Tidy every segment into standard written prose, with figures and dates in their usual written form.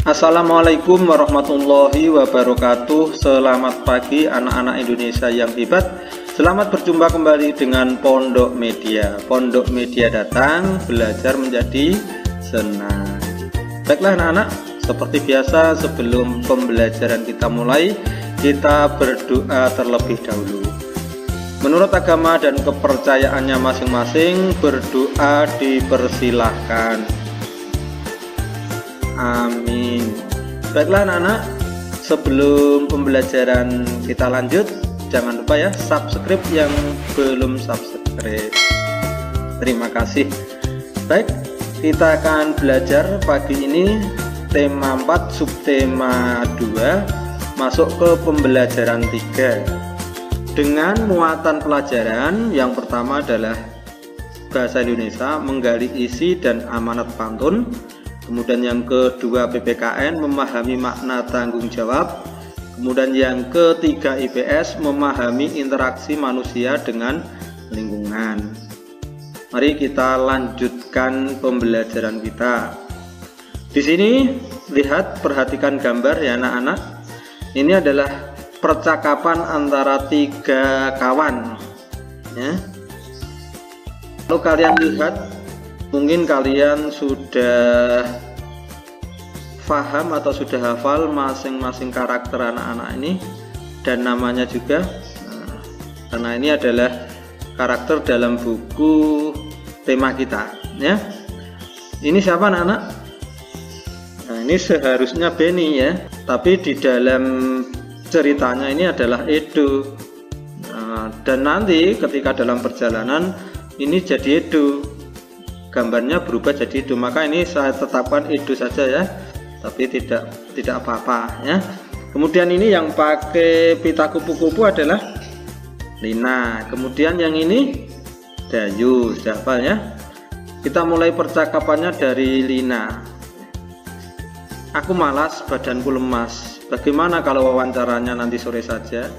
Assalamualaikum warahmatullahi wabarakatuh. Selamat pagi anak-anak Indonesia yang hebat. Selamat berjumpa kembali dengan Pondok Media. Pondok Media datang, belajar menjadi senang. Baiklah anak-anak, seperti biasa sebelum pembelajaran kita mulai, kita berdoa terlebih dahulu. Menurut agama dan kepercayaannya masing-masing, berdoa dipersilahkan. Amin. Baiklah anak-anak, sebelum pembelajaran kita lanjut, jangan lupa ya subscribe yang belum subscribe. Terima kasih. Baik, kita akan belajar pagi ini tema 4 subtema 2 masuk ke pembelajaran 3 dengan muatan pelajaran. Yang pertama adalah bahasa Indonesia, menggali isi dan amanat pantun. Kemudian yang kedua PPKN, memahami makna tanggung jawab. Kemudian yang ketiga IPS, memahami interaksi manusia dengan lingkungan. Mari kita lanjutkan pembelajaran kita. Di sini lihat, perhatikan gambar ya anak-anak. Ini adalah percakapan antara 3 kawan ya. Kalau kalian lihat, mungkin kalian sudah paham atau sudah hafal masing-masing karakter anak-anak ini dan namanya juga. Karena ini adalah karakter dalam buku tema kita ya. Ini siapa anak-anak? Nah, ini seharusnya Benny ya, tapi di dalam ceritanya ini adalah Edo. Dan nanti ketika dalam perjalanan ini jadi Edo, gambarnya berubah jadi Edo, maka ini saya tetapkan Edo saja ya, tapi tidak apa-apa ya. Kemudian ini yang pakai pita kupu-kupu adalah Lina. Kemudian yang ini Dayu, sudah hafal ya. Kita mulai percakapannya dari Lina. Aku malas, badanku lemas. Bagaimana kalau wawancaranya nanti sore saja?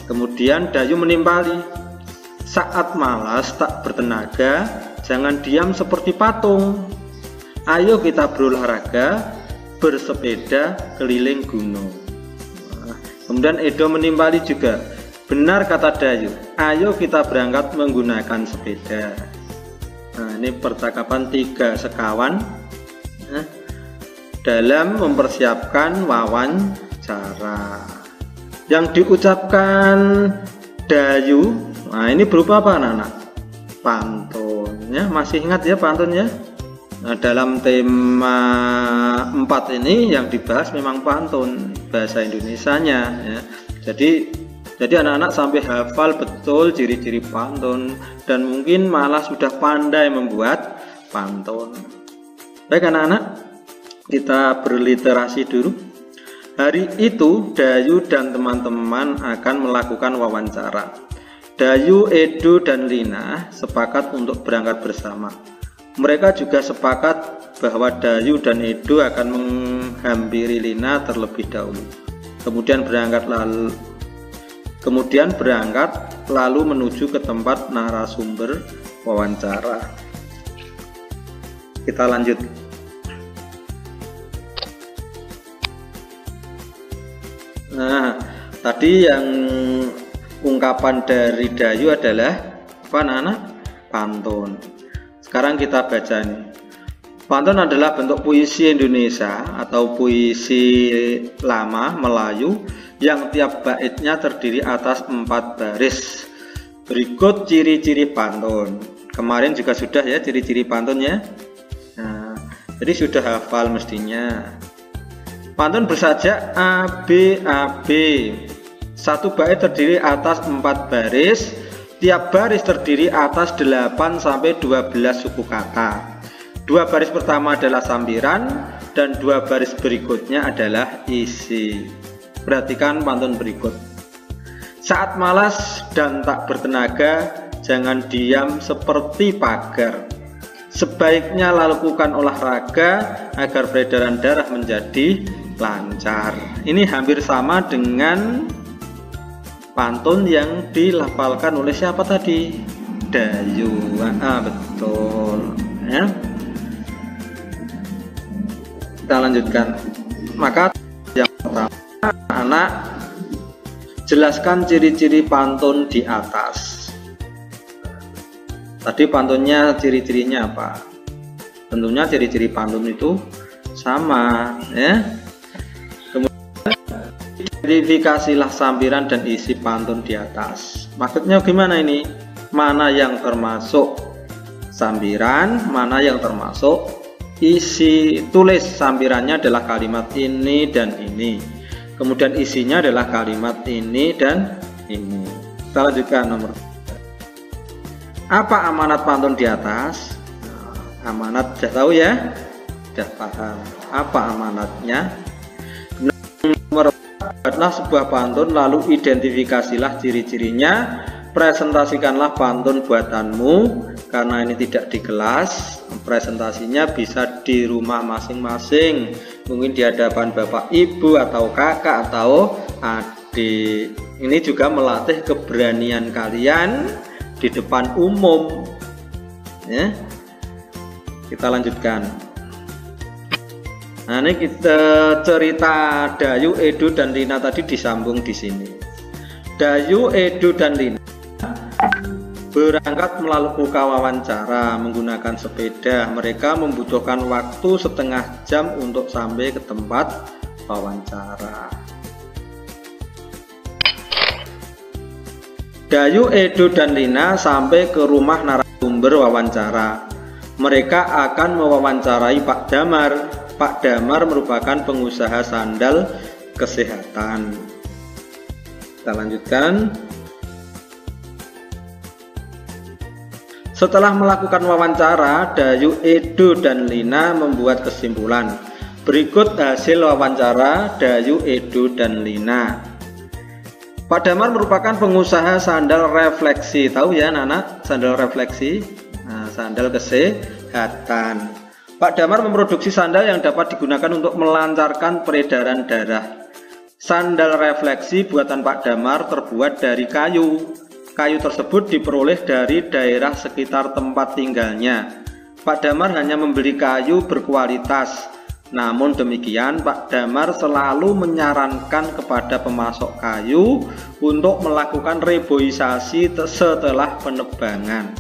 Kemudian Dayu menimpali. Saat malas tak bertenaga, jangan diam seperti patung. Ayo kita berolahraga, bersepeda keliling gunung. Kemudian Edo menimpali juga. Benar kata Dayu, ayo kita berangkat menggunakan sepeda. Nah, ini percakapan 3 sekawan dalam mempersiapkan wawancara. Yang diucapkan Dayu, nah ini berupa apa anak-anak? Pantun ya, masih ingat ya pantunnya? Nah, dalam tema 4 ini yang dibahas memang pantun bahasa Indonesianya ya. Jadi anak-anak sampai hafal betul ciri-ciri pantun dan mungkin malah sudah pandai membuat pantun. Baik anak-anak, kita berliterasi dulu. Hari itu Dayu dan teman-teman akan melakukan wawancara. Dayu, Edo, dan Lina sepakat untuk berangkat bersama. Mereka juga sepakat bahwa Dayu dan Edo akan menghampiri Lina terlebih dahulu. Kemudian berangkat lalu menuju ke tempat narasumber wawancara. Kita lanjut. Nah, tadi yang ungkapan dari Dayu adalah apa anak-anak? Pantun. Sekarang kita baca nih. Pantun adalah bentuk puisi Indonesia atau puisi lama Melayu yang tiap baitnya terdiri atas 4 baris. Berikut ciri-ciri pantun. Kemarin juga sudah ya ciri-ciri pantunnya. Nah, jadi sudah hafal mestinya. Pantun bersajak ABAB. Satu bait terdiri atas 4 baris. Tiap baris terdiri atas 8 sampai 12 suku kata. 2 baris pertama adalah sambiran dan 2 baris berikutnya adalah isi. Perhatikan pantun berikut. Saat malas dan tak bertenaga, jangan diam seperti pagar. Sebaiknya lakukan olahraga agar peredaran darah menjadi lancar. Ini hampir sama dengan pantun yang dilafalkan oleh siapa tadi? Dayu. Betul ya. Kita lanjutkan. Maka yang pertama, anak jelaskan ciri-ciri pantun di atas. Tadi pantunnya ciri-cirinya apa? Tentunya ciri-ciri pantun itu sama, ya. Kemudian identifikasilah sampiran dan isi pantun di atas. Maksudnya gimana ini? Mana yang termasuk sampiran, mana yang termasuk isi. Tulis sampirannya adalah kalimat ini dan ini, kemudian isinya adalah kalimat ini dan ini. Kita lanjutkan nomor. Apa amanat pantun di atas? Nah, amanat sudah tahu ya, sudah paham apa amanatnya. Nomor 4, buatlah sebuah pantun lalu identifikasilah ciri-cirinya. Presentasikanlah pantun buatanmu. Karena ini tidak di kelas, presentasinya bisa di rumah masing-masing, mungkin di hadapan bapak ibu atau kakak atau adik. Ini juga melatih keberanian kalian di depan umum, ya. Kita lanjutkan. Nah, ini kita cerita Dayu, Edu dan Lina tadi disambung di sini. Dayu, Edu dan Lina berangkat melakukan wawancara menggunakan sepeda. Mereka membutuhkan waktu setengah jam untuk sampai ke tempat wawancara. Dayu, Edu dan Lina sampai ke rumah narasumber wawancara. Mereka akan mewawancarai Pak Damar. Pak Damar merupakan pengusaha sandal kesehatan. Kita lanjutkan. Setelah melakukan wawancara, Dayu, Edu dan Lina membuat kesimpulan. Berikut hasil wawancara Dayu, Edu dan Lina. Pak Damar merupakan pengusaha sandal refleksi. Tahu ya anak-anak sandal refleksi? Nah, sandal kesehatan. Pak Damar memproduksi sandal yang dapat digunakan untuk melancarkan peredaran darah. Sandal refleksi buatan Pak Damar terbuat dari kayu. Kayu tersebut diperoleh dari daerah sekitar tempat tinggalnya. Pak Damar hanya membeli kayu berkualitas. Namun demikian, Pak Damar selalu menyarankan kepada pemasok kayu untuk melakukan reboisasi setelah penebangan.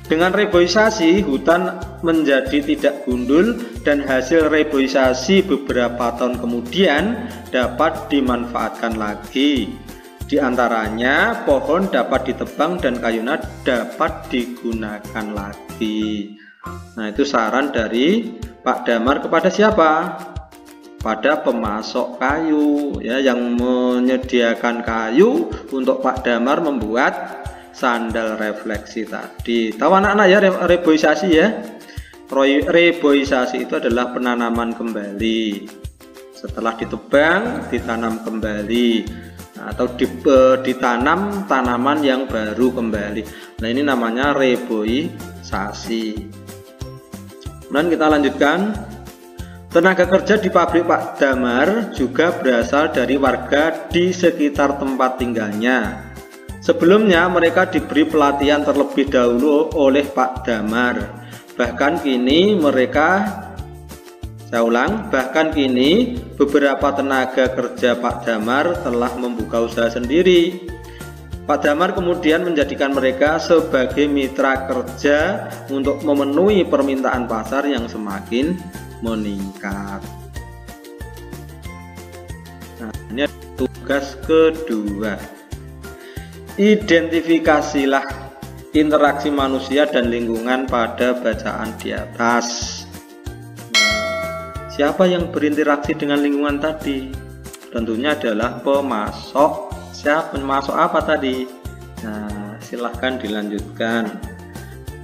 Dengan reboisasi, hutan menjadi tidak gundul dan hasil reboisasi beberapa tahun kemudian dapat dimanfaatkan lagi. Di antaranya pohon dapat ditebang dan kayunya dapat digunakan lagi. Nah, itu saran dari Pak Damar kepada siapa? Pada pemasok kayu, ya, yang menyediakan kayu untuk Pak Damar membuat sandal refleksi tadi. Tahu anak-anak ya reboisasi ya? Reboisasi itu adalah penanaman kembali. Setelah ditebang, ditanam kembali. Atau ditanam tanaman yang baru kembali. Nah, ini namanya reboisasi. Dan kita lanjutkan. Tenaga kerja di pabrik Pak Damar juga berasal dari warga di sekitar tempat tinggalnya. Sebelumnya mereka diberi pelatihan terlebih dahulu oleh Pak Damar. Bahkan kini bahkan kini beberapa tenaga kerja Pak Damar telah membuka usaha sendiri. Pak Damar kemudian menjadikan mereka sebagai mitra kerja untuk memenuhi permintaan pasar yang semakin meningkat. Nah, ini tugas kedua. Identifikasilah interaksi manusia dan lingkungan pada bacaan di atas. Siapa yang berinteraksi dengan lingkungan tadi? Tentunya adalah pemasok. Siapa pemasok apa tadi? Nah, silahkan dilanjutkan.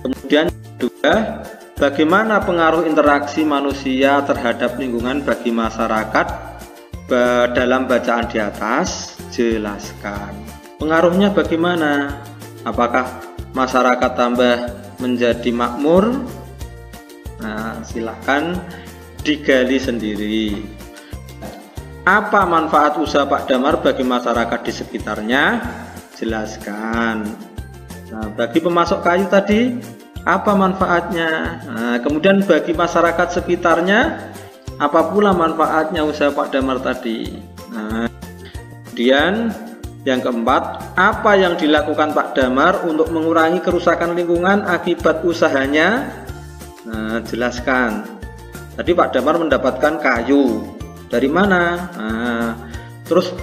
Kemudian juga, bagaimana pengaruh interaksi manusia terhadap lingkungan bagi masyarakat dalam bacaan di atas? Jelaskan. Pengaruhnya bagaimana? Apakah masyarakat tambah menjadi makmur? Nah, silahkan digali sendiri. Apa manfaat usaha Pak Damar bagi masyarakat di sekitarnya? Jelaskan. Nah, bagi pemasok kayu tadi, apa manfaatnya? Nah, kemudian bagi masyarakat sekitarnya, Apa pula manfaatnya usaha Pak Damar tadi? Nah, kemudian yang keempat, apa yang dilakukan Pak Damar untuk mengurangi kerusakan lingkungan akibat usahanya? Nah, jelaskan. Tadi Pak Damar mendapatkan kayu. Dari mana? Nah, terus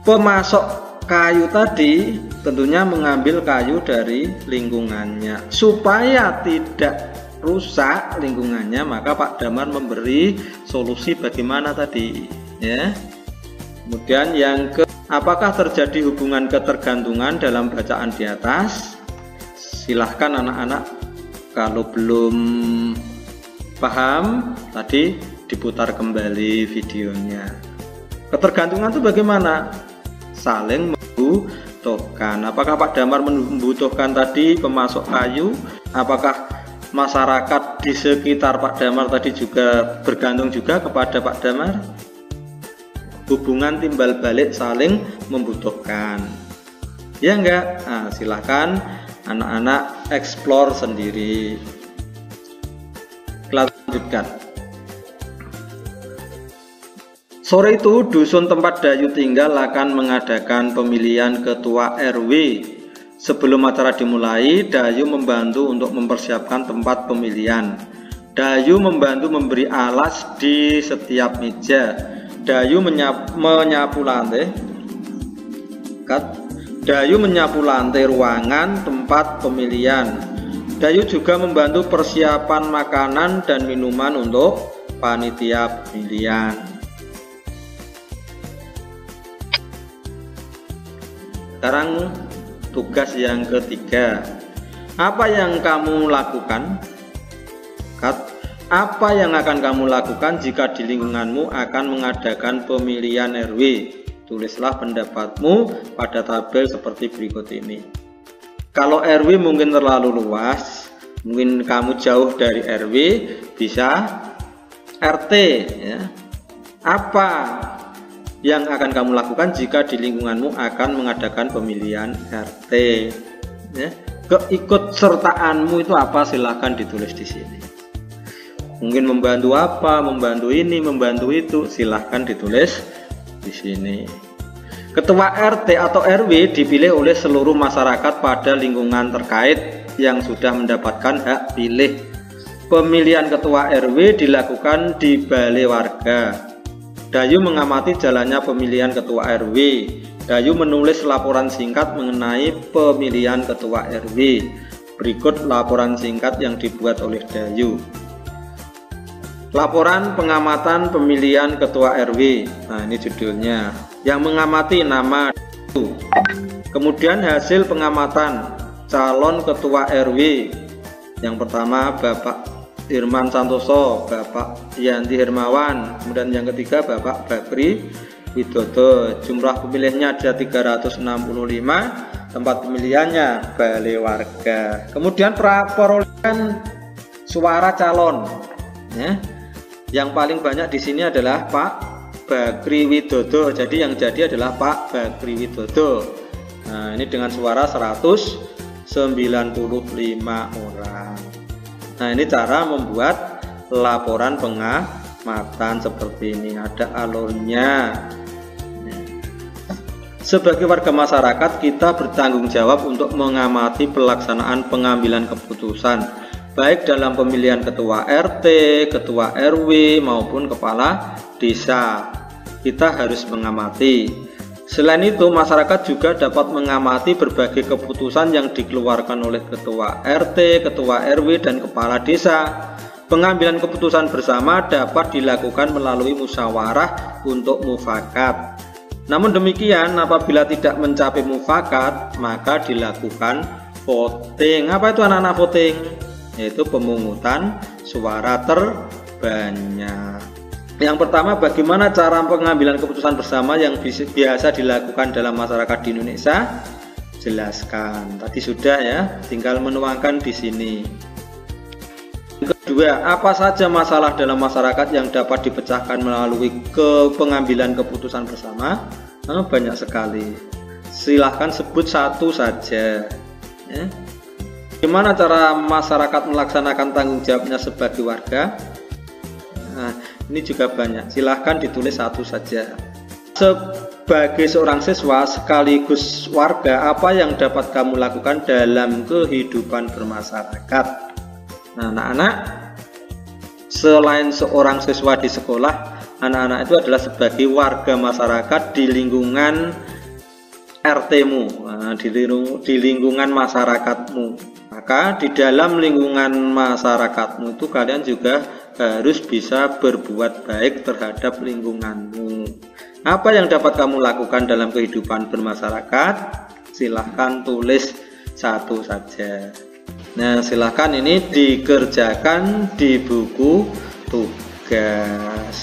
pemasok kayu tadi tentunya mengambil kayu dari lingkungannya. Supaya tidak rusak lingkungannya, maka Pak Damar memberi solusi bagaimana tadi, ya. Kemudian yang ke, apakah terjadi hubungan ketergantungan dalam bacaan di atas? Silahkan anak-anak kalau belum paham tadi diputar kembali videonya. Ketergantungan itu bagaimana? Saling membutuhkan. Apakah Pak Damar membutuhkan tadi pemasok kayu? Apakah masyarakat di sekitar Pak Damar tadi juga bergantung juga kepada Pak Damar? Hubungan timbal balik saling membutuhkan, ya enggak? Nah, silahkan anak-anak explore sendiri. Kita lanjutkan. Sore itu dusun tempat Dayu tinggal akan mengadakan pemilihan ketua RW. Sebelum acara dimulai, Dayu membantu untuk mempersiapkan tempat pemilihan. Dayu membantu memberi alas di setiap meja. Dayu menyapu lantai. Dayu menyapu lantai ruangan tempat pemilihan. Dayu juga membantu persiapan makanan dan minuman untuk panitia pemilihan. Sekarang tugas yang ketiga. Apa yang kamu lakukan? Apa yang akan kamu lakukan jika di lingkunganmu akan mengadakan pemilihan RW? Tulislah pendapatmu pada tabel seperti berikut ini. Kalau RW mungkin terlalu luas, mungkin kamu jauh dari RW, bisa RT, ya. Apa yang akan kamu lakukan jika di lingkunganmu akan mengadakan pemilihan RT, ya? Keikutsertaanmu itu apa? Silahkan ditulis di sini. Mungkin membantu apa, membantu ini, membantu itu, silahkan ditulis di sini. Ketua RT atau RW dipilih oleh seluruh masyarakat pada lingkungan terkait yang sudah mendapatkan hak pilih. Pemilihan ketua RW dilakukan di balai warga. Dayu mengamati jalannya pemilihan ketua RW. Dayu menulis laporan singkat mengenai pemilihan ketua RW. Berikut laporan singkat yang dibuat oleh Dayu. Laporan pengamatan pemilihan ketua RW. Nah, ini judulnya. Yang mengamati nama Dayu. Kemudian hasil pengamatan calon ketua RW. Yang pertama Bapak Hirman Santoso, Bapak Yanti Hermawan. Kemudian yang ketiga Bapak Bakri Widodo. Jumlah pemilihnya ada 365. Tempat pemilihannya balai warga. Kemudian perolehan suara calon, ya. Yang paling banyak di sini adalah Pak Bakri Widodo. Jadi yang jadi adalah Pak Bakri Widodo. Nah, ini dengan suara 195 orang. Nah, ini cara membuat laporan pengamatan seperti ini. Ada alurnya. Sebagai warga masyarakat, kita bertanggung jawab untuk mengamati pelaksanaan pengambilan keputusan, baik dalam pemilihan ketua RT, ketua RW, maupun kepala desa. Kita harus mengamati. Selain itu, masyarakat juga dapat mengamati berbagai keputusan yang dikeluarkan oleh ketua RT, ketua RW, dan kepala desa. Pengambilan keputusan bersama dapat dilakukan melalui musyawarah untuk mufakat. Namun demikian, apabila tidak mencapai mufakat, maka dilakukan voting. Apa itu anak-anak voting? Yaitu pemungutan suara terbanyak. Yang pertama, bagaimana cara pengambilan keputusan bersama yang biasa dilakukan dalam masyarakat di Indonesia? Jelaskan. Tadi sudah, ya, tinggal menuangkan di sini. Yang kedua, apa saja masalah dalam masyarakat yang dapat dipecahkan melalui pengambilan keputusan bersama? Banyak sekali. Silahkan sebut satu saja, ya. Gimana cara masyarakat melaksanakan tanggung jawabnya sebagai warga? Nah, Ini juga banyak, silahkan ditulis satu saja. Sebagai seorang siswa sekaligus warga, apa yang dapat kamu lakukan dalam kehidupan bermasyarakat? Nah, anak-anak, selain seorang siswa di sekolah, anak-anak itu adalah sebagai warga masyarakat di lingkungan RT-mu, di lingkungan masyarakatmu. Maka di dalam lingkungan masyarakatmu itu kalian juga harus bisa berbuat baik terhadap lingkunganmu. Apa yang dapat kamu lakukan dalam kehidupan bermasyarakat? Silahkan tulis satu saja. Nah, silahkan ini dikerjakan di buku tugas.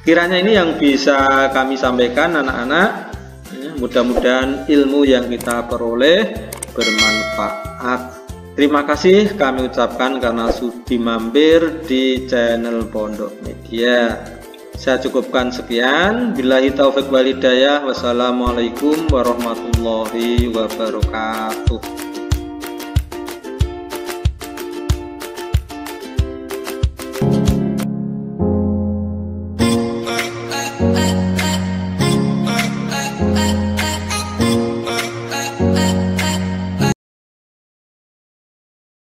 Kiranya ini yang bisa kami sampaikan anak-anak. Mudah-mudahan ilmu yang kita peroleh bermanfaat. Terima kasih kami ucapkan karena sudah mampir di channel Pondok Media. Saya cukupkan sekian. Billahi taufik wal hidayah. Wassalamualaikum warahmatullahi wabarakatuh.